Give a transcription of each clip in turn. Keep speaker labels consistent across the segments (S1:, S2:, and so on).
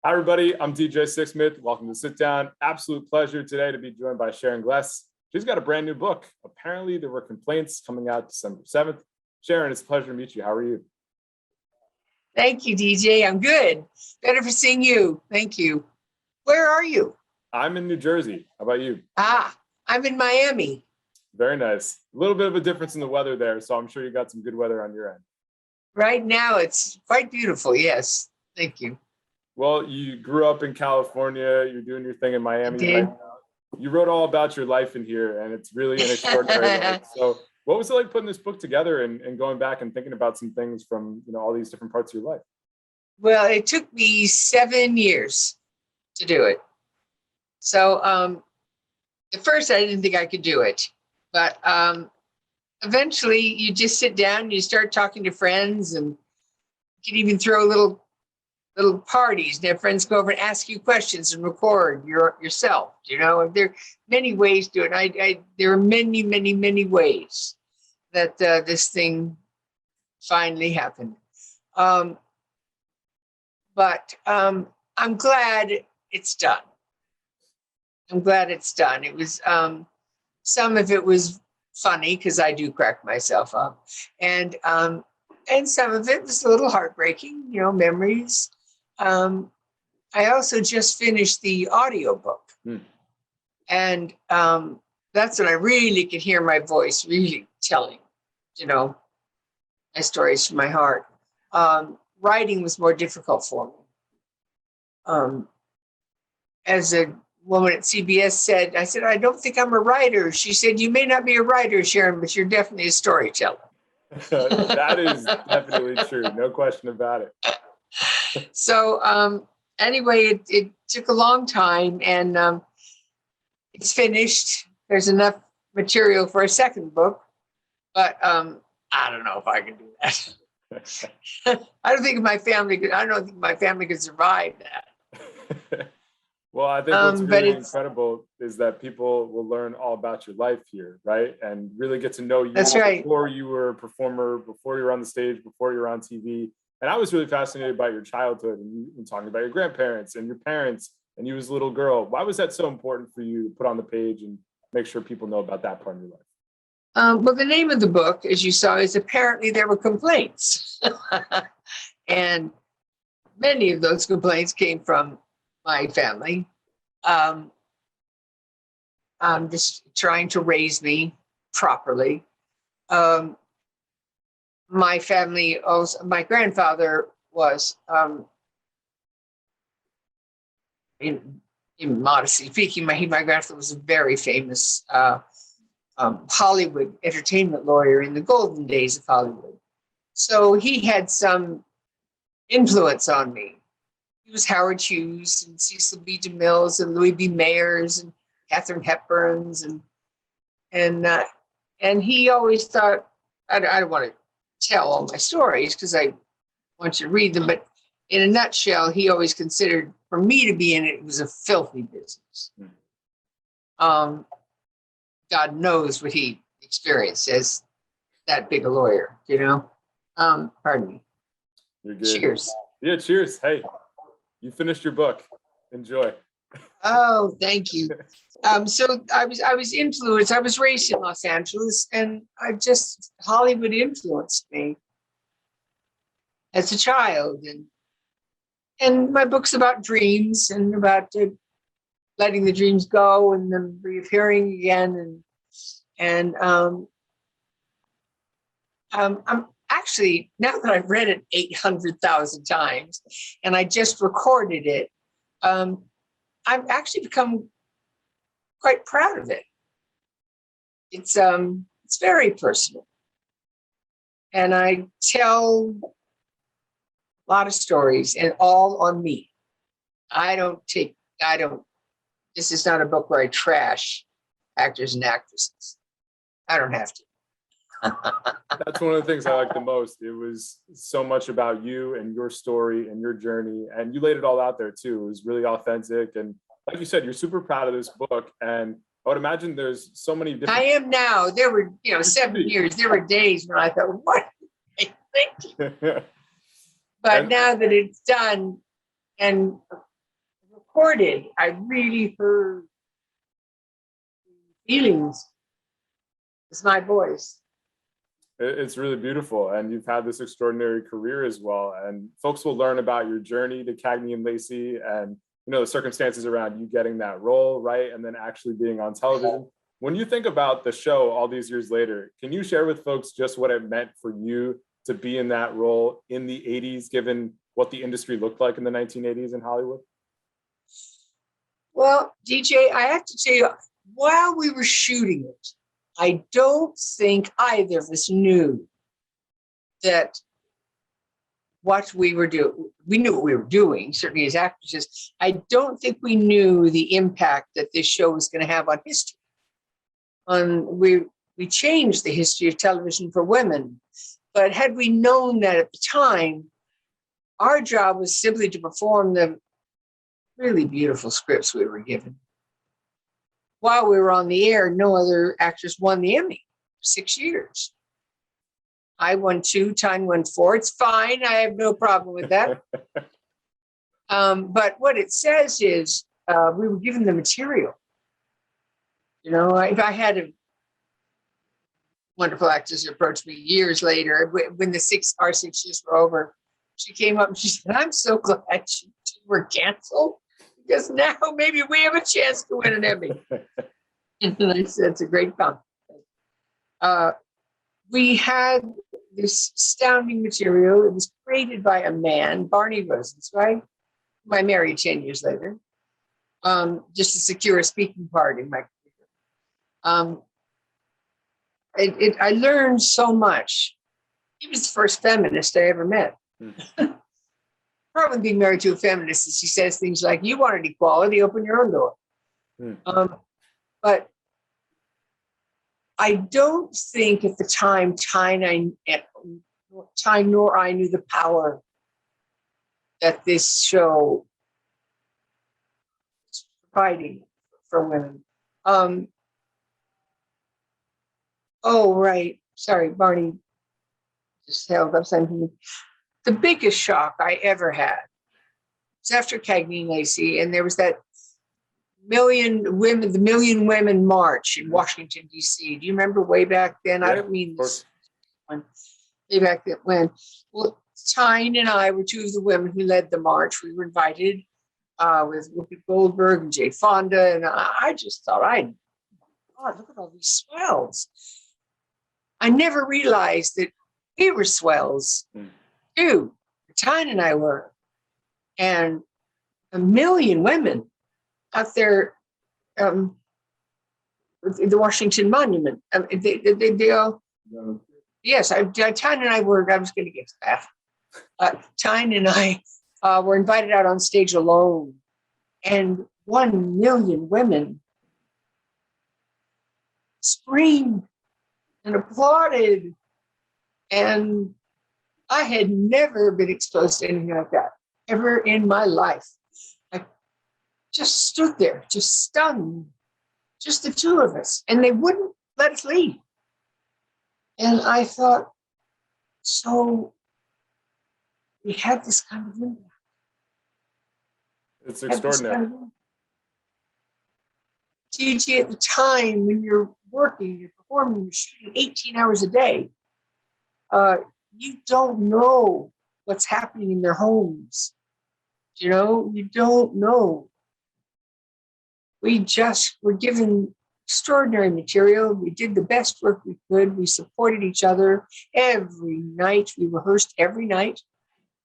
S1: Hi, everybody. I'm DJ Sixsmith. Welcome to Sit Down. Absolute pleasure today to be joined by Sharon Gless. She's got a brand new book. Apparently, There Were Complaints, coming out December 7th. Sharon, it's a pleasure to meet you. How are you?
S2: Thank you, DJ. I'm good. Better for seeing you. Thank you. Where are you?
S1: I'm in New Jersey. How about you?
S2: I'm in Miami.
S1: Very nice. A little bit of a difference in the weather there, so I'm sure you got some good weather on your end.
S2: Right now, it's quite beautiful. Yes. Thank you.
S1: Well, you grew up in California. You're doing your thing in Miami.
S2: I did.
S1: Right now. You wrote all about your life in here, and it's really an extraordinary life. So what was it like putting this book together and going back and thinking about some things from all these different parts of your life?
S2: Well, it took me 7 years to do it. So at first, I didn't think I could do it. But eventually, you just sit down and you start talking to friends, and you can even throw little parties and have friends go over and ask you questions and record yourself. There are many ways to do it. There are many ways that this thing finally happened. But I'm glad it's done. It was some of it was funny because I do crack myself up, and some of it was a little heartbreaking. Memories. I also just finished the audiobook. And that's when I really could hear my voice really telling, my stories from my heart. Writing was more difficult for me. As a woman at CBS said, I said, I don't think I'm a writer. She said, you may not be a writer, Sharon, but you're definitely a storyteller.
S1: That is definitely true. No question about it.
S2: So anyway, it took a long time, and it's finished. There's enough material for a second book, but I don't know if I can do that. I don't think my family could survive that.
S1: Well, I think what's really incredible is that people will learn all about your life here, right? And really get to know you.
S2: That's right.
S1: Before you were a performer, before you were on the stage, before you were on TV. And I was really fascinated by your childhood and talking about your grandparents and your parents and you as a little girl. Why was that so important for you to put on the page and make sure people know about that part of your life?
S2: Well, the name of the book, as you saw, is Apparently There Were Complaints. And many of those complaints came from my family. Just trying to raise me properly. My family also, my grandfather was, in modesty speaking, my grandfather was a very famous Hollywood entertainment lawyer in the golden days of Hollywood. So he had some influence on me. He was Howard Hughes and Cecil B. DeMille's and Louis B. Mayer's and Katharine Hepburn's and he always thought, I don't want to tell all my stories because I want you to read them, but in a nutshell, he always considered for me to be in it was a filthy business. God knows what he experienced as that big a lawyer, Pardon me.
S1: You're good.
S2: Cheers.
S1: Yeah, cheers. Hey, you finished your book. Enjoy.
S2: Oh, thank you. So I was influenced. I was raised in Los Angeles, and Hollywood influenced me as a child, and my book's about dreams and about letting the dreams go and them reappearing again, and I'm actually, now that I've read it 800,000 times, and I just recorded it, I've actually become quite proud of it. It's very personal, and I tell a lot of stories, and all on me. This is not a book where I trash actors and actresses. I don't have to.
S1: That's one of the things I like the most. It was so much about you and your story and your journey, and you laid it all out there too. It was really authentic, and like you said, you're super proud of this book. And I would imagine there's so many different.
S2: I am now. There were 7 years. There were days when I thought, what am I thinking? But now that it's done, and recorded, I really heard feelings. It's my voice.
S1: It's really beautiful. And you've had this extraordinary career as well. And folks will learn about your journey to Cagney and Lacey and, the circumstances around you getting that role, right? And then actually being on television. When you think about the show all these years later, can you share with folks just what it meant for you to be in that role in the 80s, given what the industry looked like in the 1980s in Hollywood?
S2: Well, DJ, I have to tell you, while we were shooting it, I don't think either of us knew that what we were doing. We knew what we were doing, certainly as actresses. I don't think we knew the impact that this show was going to have on history. We changed the history of television for women, but had we known that at the time, our job was simply to perform the really beautiful scripts we were given. While we were on the air, no other actress won the Emmy for 6 years. I won 2, Tyne won 4. It's fine. I have no problem with that. But what it says is we were given the material. If I had a wonderful actress approach me years later, when our 6 years were over, she came up and she said, "I'm so glad you were canceled, because now maybe we have a chance to win an Emmy." And I said, "It's a great compliment." We had this astounding material. It was created by a man, Barney Rosens, right? Who I married 10 years later, just to secure a speaking part in my career. I learned so much. He was the first feminist I ever met. Probably being married to a feminist is he says things like, "You wanted equality, open your own door." But I don't think at the time Tyne nor I knew the power that this show is providing for women. Oh, right. Sorry, Barney just held up something. The biggest shock I ever had was after Cagney Lacey, and there was that the Million Women March in Washington, D.C. Do you remember way back then? Yeah, I don't mean this one. Way back then when. Well, Tyne and I were 2 of the women who led the march. We were invited with Whoopi Goldberg and Jay Fonda, and I just thought, God, look at all these swells. I never realized that we were swells too. Tyne and I were, and 1 million women out there, the Washington Monument. They all, yes, Tyne and I were. I was going to get to that. Tyne and I were invited out on stage alone, and 1 million women screamed and applauded, and I had never been exposed to anything like that ever in my life. I just stood there, just stunned, just the 2 of us, and they wouldn't let us leave. And I thought, so we had this kind of impact.
S1: It's extraordinary.
S2: TG, at the time when you're working, you're performing, you're shooting 18 hours a day, you don't know what's happening in their homes. You don't know. We just were given extraordinary material. We did the best work we could. We supported each other every night. We rehearsed every night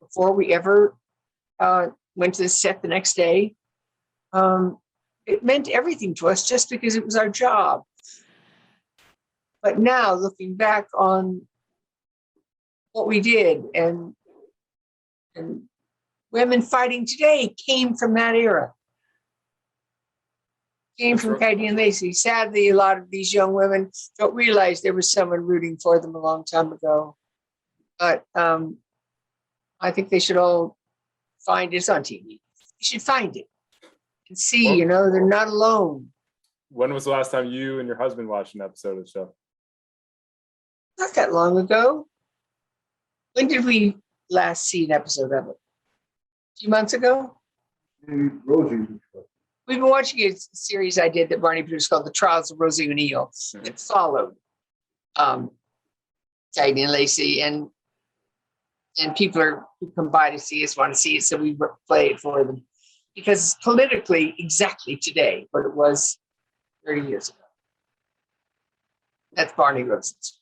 S2: before we ever went to the set the next day. It meant everything to us just because it was our job. But now, looking back on what we did, and women fighting today came from that era. Came from Cagney and Lacey. Sadly, a lot of these young women don't realize there was someone rooting for them a long time ago. But I think they should all find it's on TV. You should find it and see, they're not alone.
S1: When was the last time you and your husband watched an episode of the show?
S2: Not that long ago. When did we last see an episode of it? A few months ago?
S3: Rosie.
S2: We've been watching a series I did that Barney produced called The Trials of Rosie O'Neill. It followed Cagney Lacey, and people who come by to see us want to see it, so we play it for them because it's politically exactly today what it was 30 years ago. That's Barney Rosen's.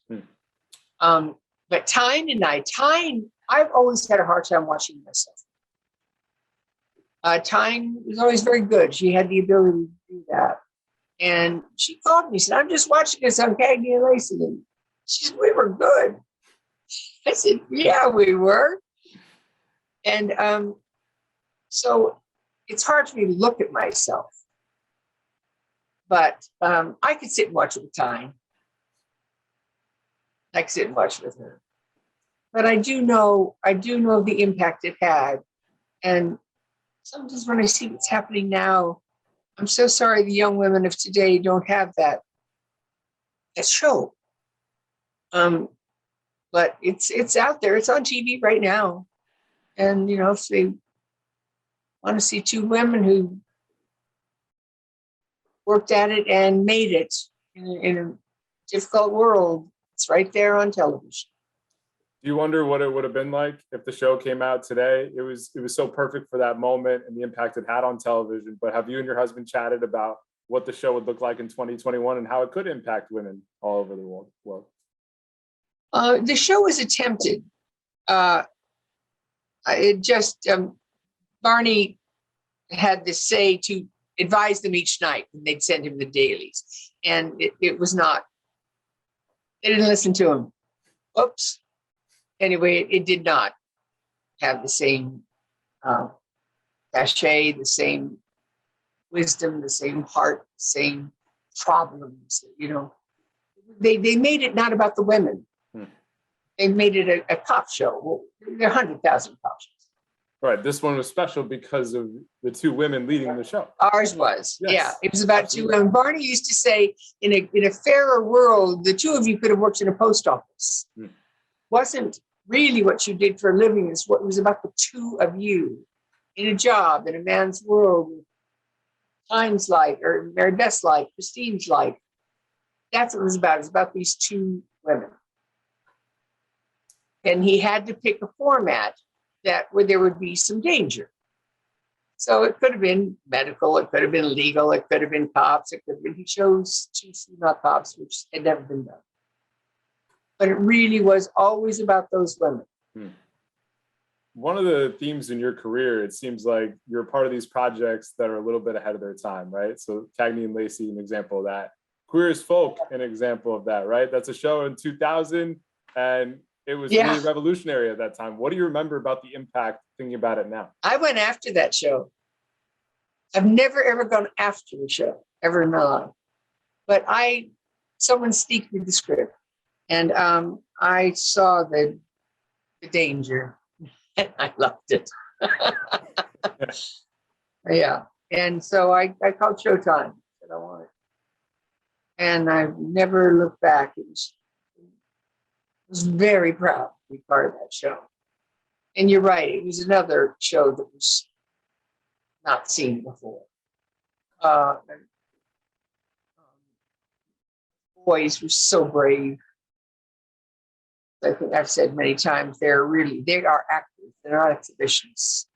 S2: But Tyne and Tyne, I've always had a hard time watching myself. Tyne was always very good. She had the ability to do that. And she called me and said, I'm just watching this on Cagney and Lacey. And she said, we were good. I said, yeah, we were. And so it's hard for me to look at myself. But I could sit and watch it with Tyne. I could sit and watch it with her. But I do know the impact it had. And sometimes when I see what's happening now, I'm so sorry the young women of today don't have that show. But it's out there. It's on TV right now. And, if they want to see two women who worked at it and made it in a difficult world, it's right there on television.
S1: Do you wonder what it would have been like if the show came out today? It was so perfect for that moment and the impact it had on television. But have you and your husband chatted about what the show would look like in 2021 and how it could impact women all over the world?
S2: The show was attempted. Barney had this say to advise them each night when they'd send him the dailies. And it was not, they didn't listen to him. Oops. Anyway, it did not have the same cachet, the same wisdom, the same heart, the same problems. They made it not about the women. They made it a cop show. Well, there are 100,000 cop shows.
S1: Right. This one was special because of the two women leading the show.
S2: Ours was.
S1: Yes.
S2: Yeah. It was about two women. Barney used to say, in a fairer world, the two of you could have worked in a post office. Wasn't really what you did for a living. It's what it was about the two of you in a job, in a man's world. Time's like, or Mary Beth's like, Christine's like. That's what it was about. It was about these two women. And he had to pick a format where there would be some danger. So it could have been medical, it could have been legal, it could have been cops, it could have been, he chose two female cops, which had never been done. But it really was always about those women.
S1: One of the themes in your career, it seems like you're part of these projects that are a little bit ahead of their time, right? So Cagney and Lacey, an example of that. Queer as Folk, an example of that, right? That's a show in 2000, and it was really revolutionary at that time. What do you remember about the impact thinking about it now?
S2: I went after that show. I've never, ever gone after the show, ever in my life. But someone sneaked me the script. And I saw the danger, and I loved it. Yeah. And so I called Showtime. Said I want it. And I've never looked back. I was very proud to be part of that show. And you're right, it was another show that was not seen before. Boys were so brave. I think I've said many times, they are actors, they're not exhibitionists.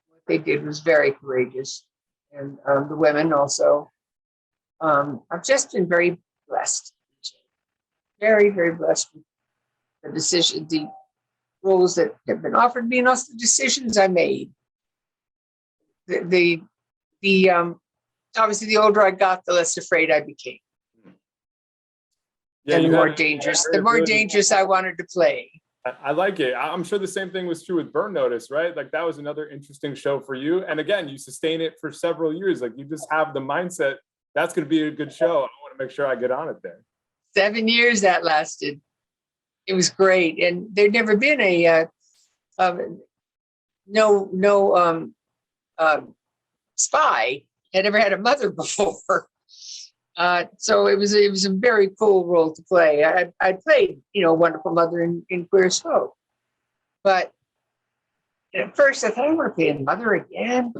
S2: What they did was very courageous. And the women also. I've just been very blessed. Very, very blessed with the roles that have been offered me and also the decisions I made. Obviously the older I got, the less afraid I became.
S1: Yeah,
S2: and the more dangerous I wanted to play.
S1: I like it. I'm sure the same thing was true with Burn Notice, right? Like that was another interesting show for you. And again, you sustain it for several years. Like you just have the mindset, that's going to be a good show. I want to make sure I get on it there. 7
S2: years that lasted. It was great. And there'd never been spy had ever had a mother before. So it was a very cool role to play. I played, a wonderful mother in Queer as Folk. But at first I thought, I want to play a mother again.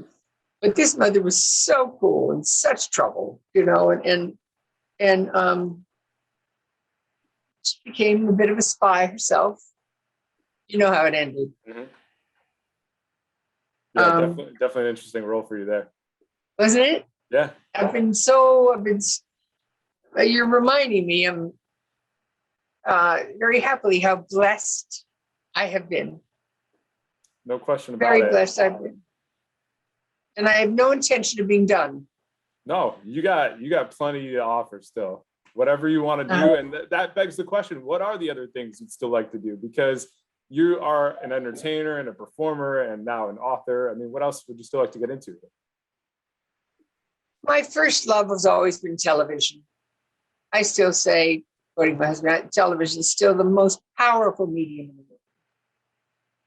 S2: But this mother was so cool and such trouble, and she became a bit of a spy herself. You know how it ended.
S1: Mm-hmm. Yeah, definitely an interesting role for you there.
S2: Wasn't it?
S1: Yeah.
S2: You're reminding me, I'm very happily how blessed I have been.
S1: No question about
S2: Very
S1: it.
S2: blessed I've been. And I have no intention of being done.
S1: No, you got plenty to offer still. Whatever you want to do. And that begs the question, what are the other things you'd still like to do? Because you are an entertainer and a performer and now an author. I mean, what else would you still like to get into?
S2: My first love has always been television. I still say, according to my husband, television is still the most powerful medium in the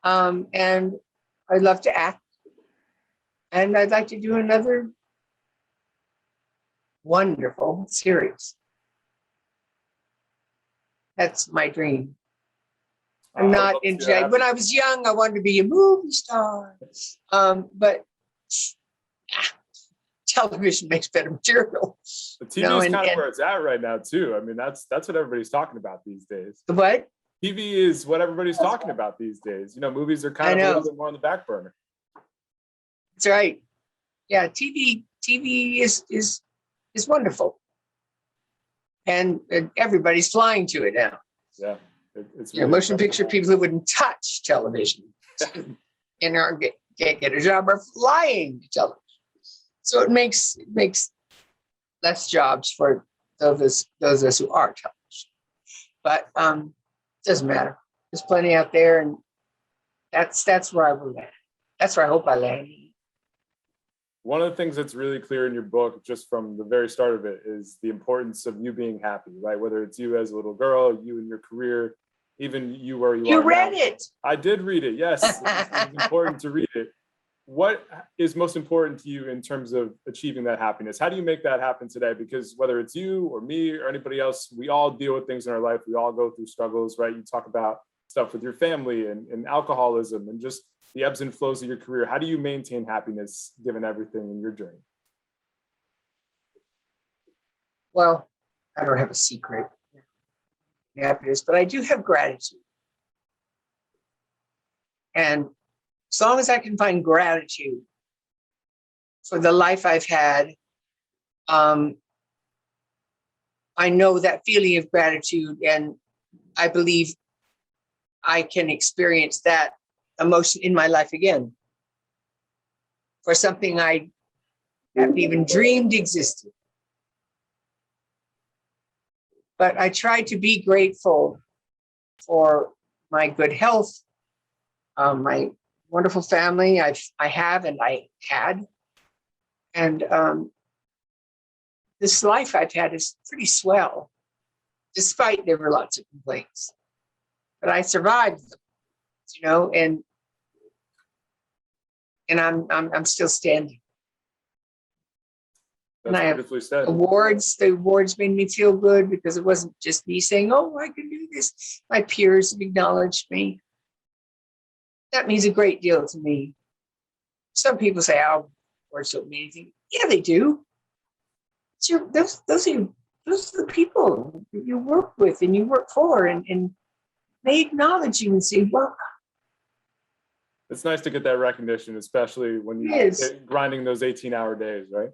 S2: world. And I love to act. And I'd like to do another wonderful series. That's my dream. I'm not into. When I was young, I wanted to be a movie star. But television makes better material.
S1: The TV is kind of where it's at right now, too. I mean, that's what everybody's talking about these days.
S2: The what?
S1: TV is what everybody's talking about these days. Movies are kind of a little bit more on the back burner.
S2: That's right. Yeah, TV is wonderful, and everybody's flying to it now.
S1: Yeah, it's really
S2: motion picture people who wouldn't touch television and can't get a job are flying to television. So it makes less jobs for those of us who are television. But it doesn't matter. There's plenty out there, and that's where I will land. That's where I hope I land.
S1: One of the things that's really clear in your book, just from the very start of it, is the importance of you being happy, right? Whether it's you as a little girl, you in your career, even you where you are.
S2: You read it.
S1: I did read it. Yes, it's important to read it. What is most important to you in terms of achieving that happiness? How do you make that happen today? Because whether it's you or me or anybody else, we all deal with things in our life. We all go through struggles, right? You talk about stuff with your family and alcoholism and just the ebbs and flows of your career. How do you maintain happiness given everything in your journey?
S2: Well, I don't have a secret happiness, but I do have gratitude. And as long as I can find gratitude for the life I've had, I know that feeling of gratitude, and I believe I can experience that emotion in my life again for something I haven't even dreamed existed. But I try to be grateful for my good health, my wonderful family I have and I had. And this life I've had is pretty swell, despite there were lots of complaints. But I survived them, and I'm still standing.
S1: That's
S2: and I have
S1: beautifully said.
S2: Awards. The awards made me feel good because it wasn't just me saying, "Oh, I can do this." My peers have acknowledged me. That means a great deal to me. Some people say, "Oh, awards don't mean anything." Yeah, they do. Those are the people that you work with and you work for, and they acknowledge you and say, "Well."
S1: It's nice to get that recognition, especially when you're grinding those 18-hour days, right?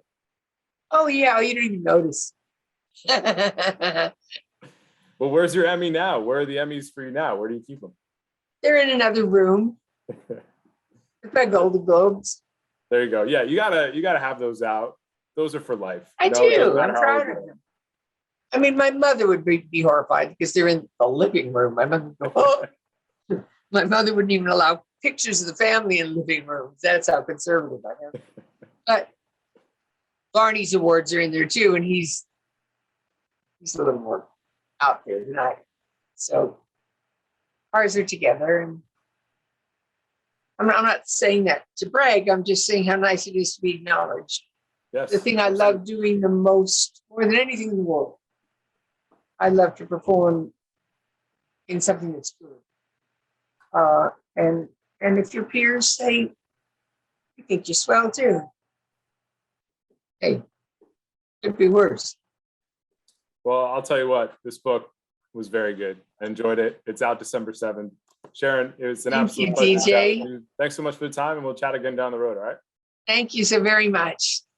S2: Oh, yeah. You don't even notice.
S1: Well, where's your Emmy now? Where are the Emmys for you now? Where do you keep them?
S2: They're in another room. It's my Golden Globes.
S1: There you go. Yeah, you gotta have those out. Those are for life.
S2: I do. I'm proud of them. I mean, my mother would be horrified because they're in the living room. My mother would go, "Oh." My mother wouldn't even allow pictures of the family in living rooms. That's how conservative I am. But Barney's awards are in there too, and he's a little more out there than I am. So ours are together, and I'm not saying that to brag. I'm just saying how nice it is to be acknowledged.
S1: Yes.
S2: The thing I love doing the most, more than anything in the world, I love to perform in something that's good. And if your peers say, "You think you're swell too," Hey, could be worse.
S1: Well, I'll tell you what, this book was very good. I enjoyed it. It's out December 7th. Sharon, it was an
S2: Thank
S1: absolute
S2: you,
S1: pleasure to chat with
S2: DJ.
S1: you. Thanks so much for the time, and we'll chat again down the road. All right.
S2: Thank you so very much.